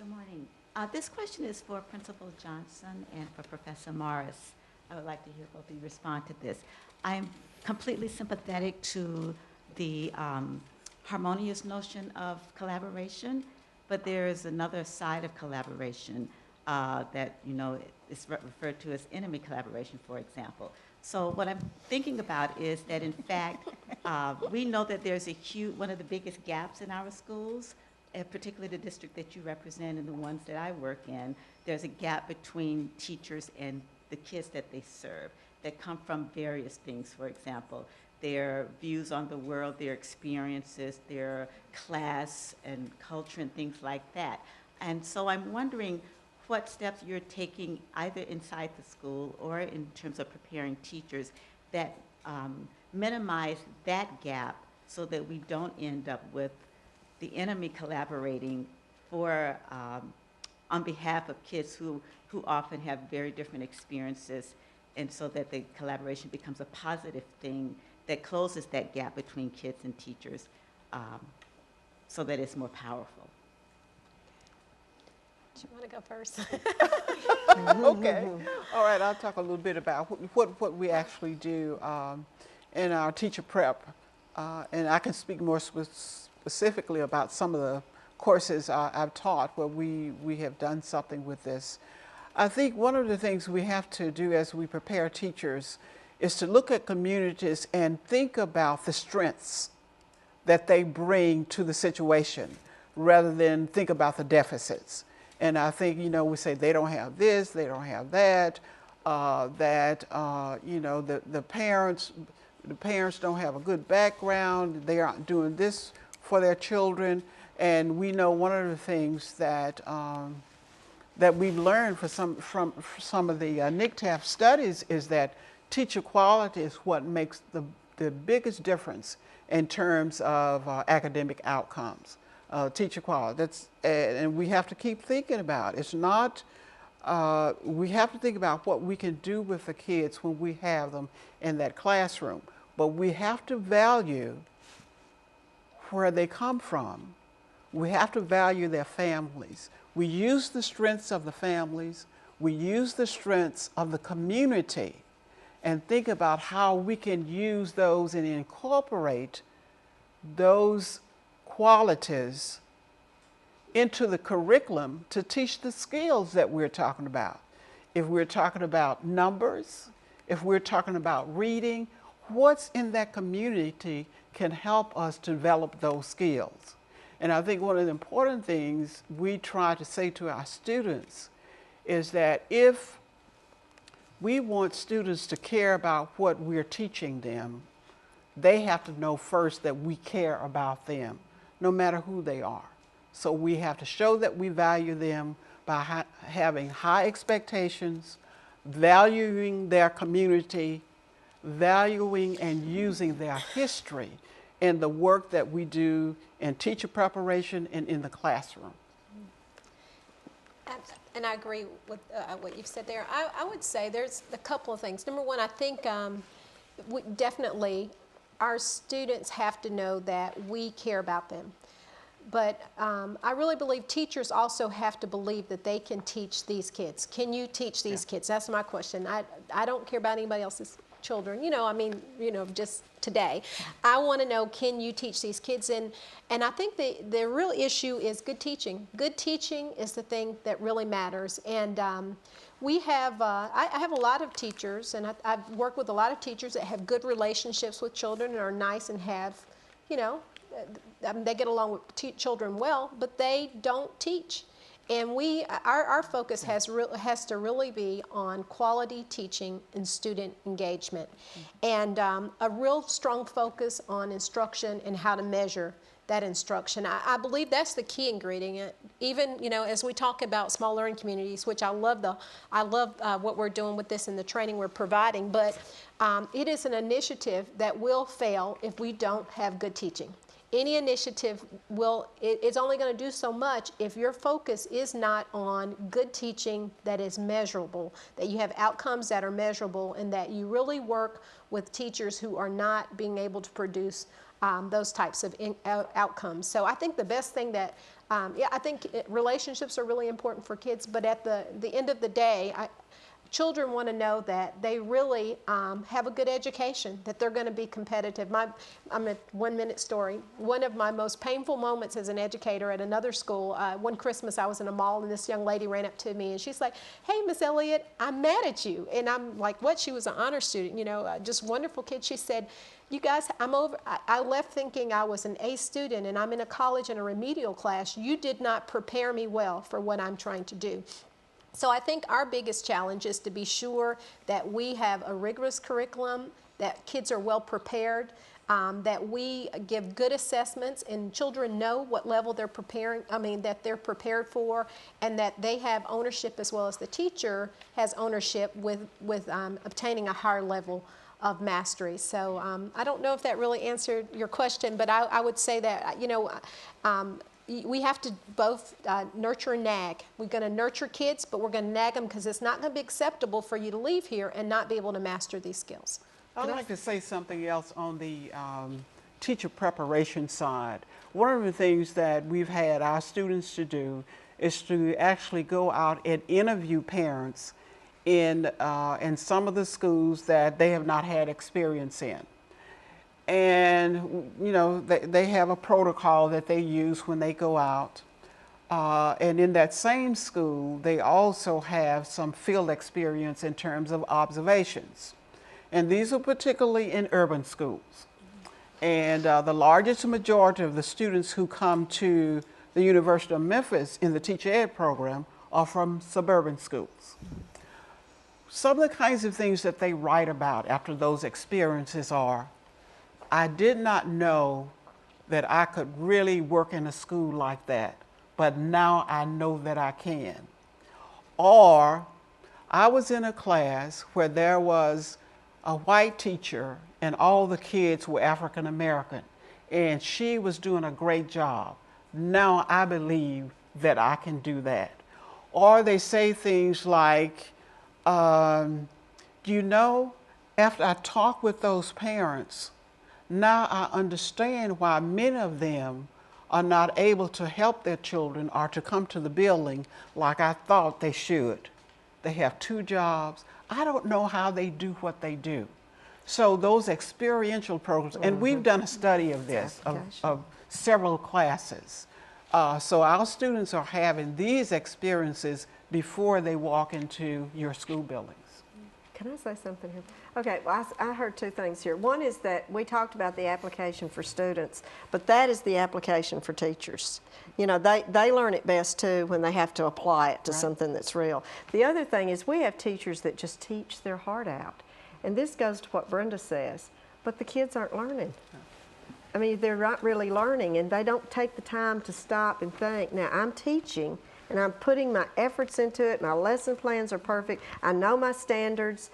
Good morning. This question is for Principal Johnson and for Professor Morris. I would like to hear both of you respond to this. I'm completely sympathetic to the harmonious notion of collaboration, but there is another side of collaboration that, is referred to as enemy collaboration, for example. So what I'm thinking about is that, in fact, we know that there's one of the biggest gaps in our schools, particularly the district that you represent and the ones that I work in. There's a gap between teachers and the kids that they serve that come from various things. For example, their views on the world, their experiences, their class and culture and things like that. And so I'm wondering what steps you're taking either inside the school or in terms of preparing teachers that minimize that gap so that we don't end up with the enemy collaborating for on behalf of kids who often have very different experiences, and so that the collaboration becomes a positive thing that closes that gap between kids and teachers so that it's more powerful. Do you want to go first? Okay. All right, I'll talk a little bit about what we actually do in our teacher prep. And I can speak more specifically about some of the courses I've taught where we have done something with this. I think one of the things we have to do as we prepare teachers is to look at communities and think about the strengths that they bring to the situation rather than think about the deficits. And I think, we say they don't have this, they don't have that, the parents don't have a good background, they aren't doing this for their children. And we know one of the things that that we've learned from some of the NICTAF studies is that teacher quality is what makes the biggest difference in terms of academic outcomes. Teacher quality, and we have to keep thinking about it. It's not, we have to think about what we can do with the kids when we have them in that classroom, but we have to value where they come from. We have to value their families. We use the strengths of the families, we use the strengths of the community, and think about how we can use those and incorporate those qualities into the curriculum to teach the skills that we're talking about. If we're talking about numbers, if we're talking about reading, what's in that community can help us develop those skills. And I think one of the important things we try to say to our students is that if we want students to care about what we're teaching them, they have to know first that we care about them, no matter who they are. So we have to show that we value them by having high expectations, valuing their community, valuing and using their history in the work that we do in teacher preparation and in the classroom. And I agree with what you've said there. I would say there's a couple of things. Number one, I think definitely our students have to know that we care about them. But I really believe teachers also have to believe that they can teach these kids. Can you teach these kids? That's my question. I don't care about anybody else's children, just today. I want to know, can you teach these kids? And I think the real issue is good teaching. Good teaching is the thing that really matters. And we have, I have a lot of teachers, and I've worked with a lot of teachers that have good relationships with children and are nice and have, they get along with children well, but they don't teach. And our focus has to really be on quality teaching and student engagement, and a real strong focus on instruction and how to measure that instruction. I believe that's the key ingredient. Even as we talk about small learning communities, which I love what we're doing with this and the training we're providing, but it is an initiative that will fail if we don't have good teaching. Any initiative it's only going to do so much if your focus is not on good teaching that is measurable, that you have outcomes that are measurable, and that you really work with teachers who are not being able to produce those types of outcomes. So I think the best thing that Yeah, I think relationships are really important for kids, but at the end of the day, children want to know that they really have a good education, that they're going to be competitive. I'm a 1-minute story. One of my most painful moments as an educator at another school, one Christmas I was in a mall and this young lady ran up to me and she's like, "Hey, Miss Elliott, I'm mad at you." And I'm like, "What?" She was an honor student, you know, just wonderful kid. She said, "You guys, I left thinking I was an A student and I'm in a college in a remedial class. You did not prepare me well for what I'm trying to do." So I think our biggest challenge is to be sure that we have a rigorous curriculum, that kids are well prepared, that we give good assessments and children know what level they're that they're prepared for, and that they have ownership as well as the teacher has ownership with obtaining a higher level of mastery. So I don't know if that really answered your question, but I would say that, you know, we have to both nurture and nag. We're going to nurture kids, but we're going to nag them because it's not going to be acceptable for you to leave here and not be able to master these skills. I'd like to say something else on the teacher preparation side. One of the things that we've had our students to do is to actually go out and interview parents in some of the schools that they have not had experience in. And, you know, they have a protocol that they use when they go out. And in that same school, they also have some field experience in terms of observations. And these are particularly in urban schools. And the largest majority of the students who come to the University of Memphis in the teacher ed program are from suburban schools. Some of the kinds of things that they write about after those experiences are, "I did not know that I could really work in a school like that, but now I know that I can." Or, "I was in a class where there was a white teacher and all the kids were African American, and she was doing a great job. Now I believe that I can do that." Or they say things like, "You know, after I talked with those parents, now I understand why many of them are not able to help their children or to come to the building like I thought they should. They have 2 jobs. I don't know how they do what they do." So those experiential programs, and we've done a study of this, of several classes. So our students are having these experiences before they walk into your school buildings. Can I say something here? Okay, well, I heard 2 things here. One is that we talked about the application for students, but that is the application for teachers. You know, they learn it best too when they have to apply it to something that's real. The other thing is we have teachers that just teach their heart out. And this goes to what Brenda says, but the kids aren't learning. I mean, they're not really learning, and they don't take the time to stop and think, now I'm teaching, and I'm putting my efforts into it, my lesson plans are perfect, I know my standards,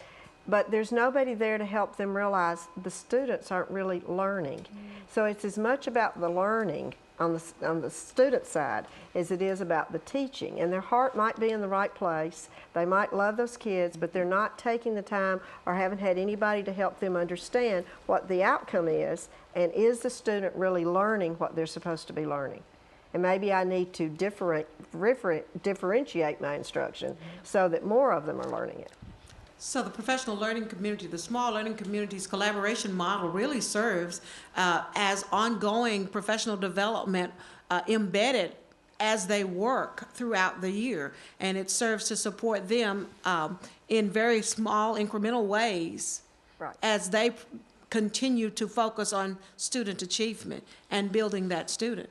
but there's nobody there to help them realize the students aren't really learning. So it's as much about the learning on the student side as it is about the teaching. And their heart might be in the right place, they might love those kids, but they're not taking the time or haven't had anybody to help them understand what the outcome is, and is the student really learning what they're supposed to be learning. And maybe I need to differentiate my instruction so that more of them are learning it. So the professional learning community, the small learning community's collaboration model really serves as ongoing professional development embedded as they work throughout the year. And it serves to support them in very small incremental ways as they continue to focus on student achievement and building that student.